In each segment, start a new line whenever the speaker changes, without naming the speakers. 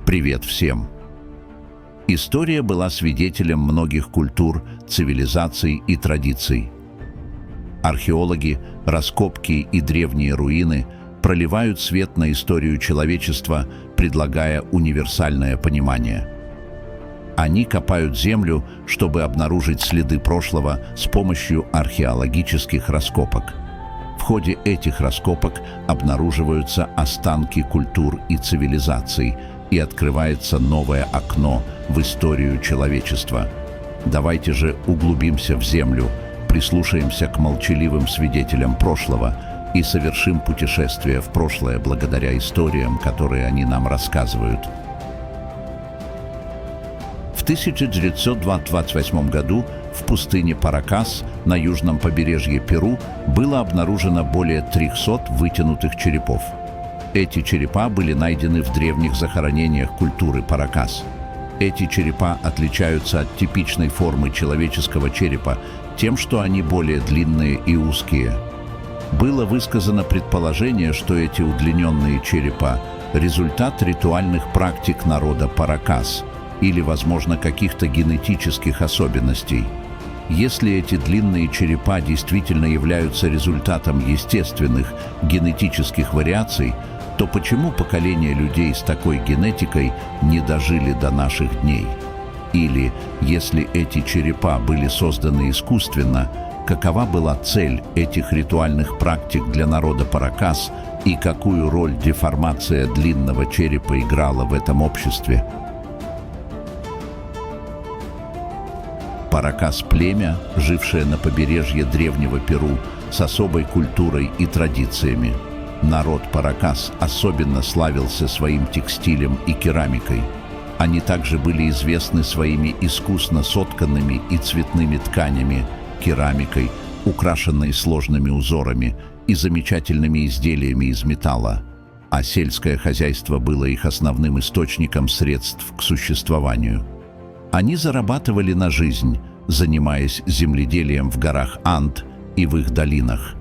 Привет всем! История была свидетелем многих культур, цивилизаций и традиций. Археологи, раскопки и древние руины проливают свет на историю человечества, предлагая универсальное понимание. Они копают землю, чтобы обнаружить следы прошлого с помощью археологических раскопок. В ходе этих раскопок обнаруживаются останки культур и цивилизаций, и открывается новое окно в историю человечества. Давайте же углубимся в землю, прислушаемся к молчаливым свидетелям прошлого и совершим путешествие в прошлое благодаря историям, которые они нам рассказывают. В 1928 году в пустыне Паракас на южном побережье Перу было обнаружено более 300 вытянутых черепов. Эти черепа были найдены в древних захоронениях культуры Паракас. Эти черепа отличаются от типичной формы человеческого черепа тем, что они более длинные и узкие. Было высказано предположение, что эти удлиненные черепа – результат ритуальных практик народа Паракас или, возможно, каких-то генетических особенностей. Если эти длинные черепа действительно являются результатом естественных генетических вариаций, то почему поколения людей с такой генетикой не дожили до наших дней? Или, если эти черепа были созданы искусственно, какова была цель этих ритуальных практик для народа Паракас и какую роль деформация длинного черепа играла в этом обществе? Паракас – племя, жившее на побережье древнего Перу с особой культурой и традициями. Народ Паракас особенно славился своим текстилем и керамикой. Они также были известны своими искусно сотканными и цветными тканями, керамикой, украшенной сложными узорами и замечательными изделиями из металла. А сельское хозяйство было их основным источником средств к существованию. Они зарабатывали на жизнь, занимаясь земледелием в горах Анд и в их долинах.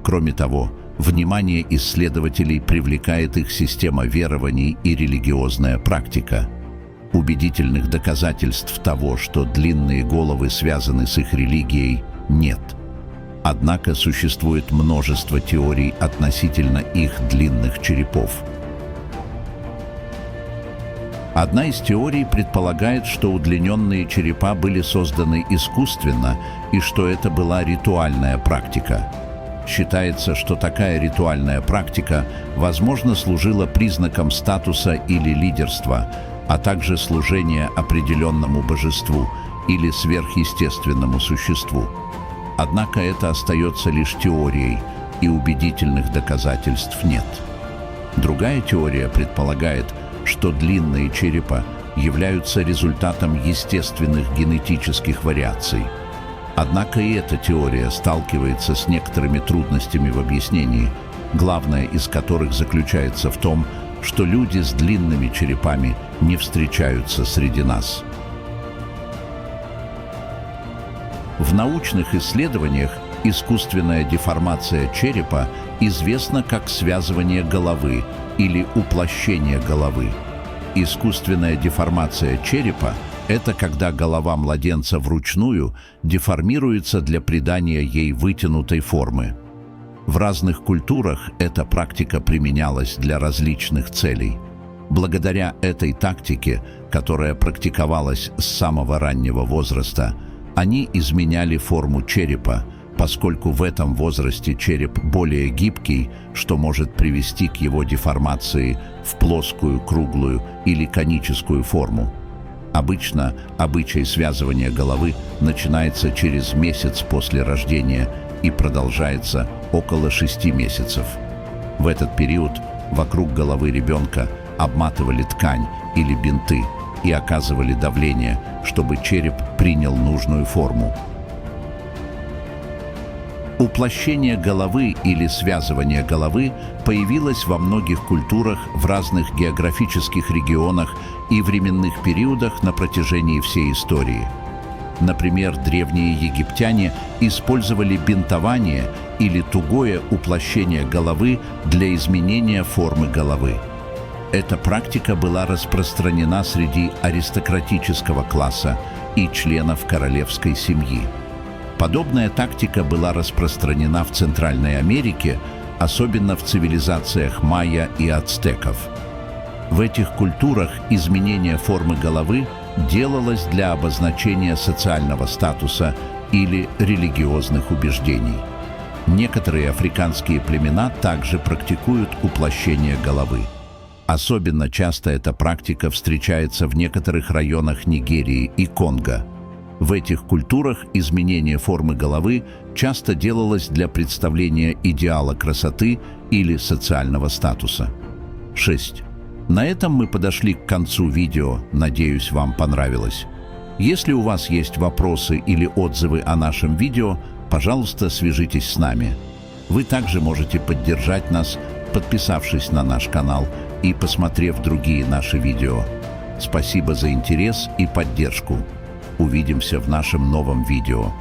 Кроме того, внимание исследователей привлекает их система верований и религиозная практика. Убедительных доказательств того, что длинные головы связаны с их религией, нет. Однако существует множество теорий относительно их длинных черепов. Одна из теорий предполагает, что удлиненные черепа были созданы искусственно и что это была ритуальная практика. Считается, что такая ритуальная практика, возможно, служила признаком статуса или лидерства, а также служения определенному божеству или сверхъестественному существу. Однако это остается лишь теорией, и убедительных доказательств нет. Другая теория предполагает, что длинные черепа являются результатом естественных генетических вариаций. Однако и эта теория сталкивается с некоторыми трудностями в объяснении, главная из которых заключается в том, что люди с длинными черепами не встречаются среди нас. В научных исследованиях искусственная деформация черепа известна как связывание головы или уплощение головы. Искусственная деформация черепа – это когда голова младенца вручную деформируется для придания ей вытянутой формы. В разных культурах эта практика применялась для различных целей. Благодаря этой тактике, которая практиковалась с самого раннего возраста, они изменяли форму черепа, поскольку в этом возрасте череп более гибкий, что может привести к его деформации в плоскую, круглую или коническую форму. Обычно обычай связывания головы начинается через месяц после рождения и продолжается около 6 месяцев. В этот период вокруг головы ребенка обматывали ткань или бинты и оказывали давление, чтобы череп принял нужную форму. Уплощение головы или связывание головы появилось во многих культурах в разных географических регионах и временных периодах на протяжении всей истории. Например, древние египтяне использовали бинтование или тугое уплощение головы для изменения формы головы. Эта практика была распространена среди аристократического класса и членов королевской семьи. Подобная тактика была распространена в Центральной Америке, особенно в цивилизациях майя и ацтеков. В этих культурах изменение формы головы делалось для обозначения социального статуса или религиозных убеждений. Некоторые африканские племена также практикуют уплощение головы. Особенно часто эта практика встречается в некоторых районах Нигерии и Конго. В этих культурах изменение формы головы часто делалось для представления идеала красоты или социального статуса. 6. На этом мы подошли к концу видео. Надеюсь, вам понравилось. Если у вас есть вопросы или отзывы о нашем видео, пожалуйста, свяжитесь с нами. Вы также можете поддержать нас, подписавшись на наш канал и посмотрев другие наши видео. Спасибо за интерес и поддержку. Увидимся в нашем новом видео.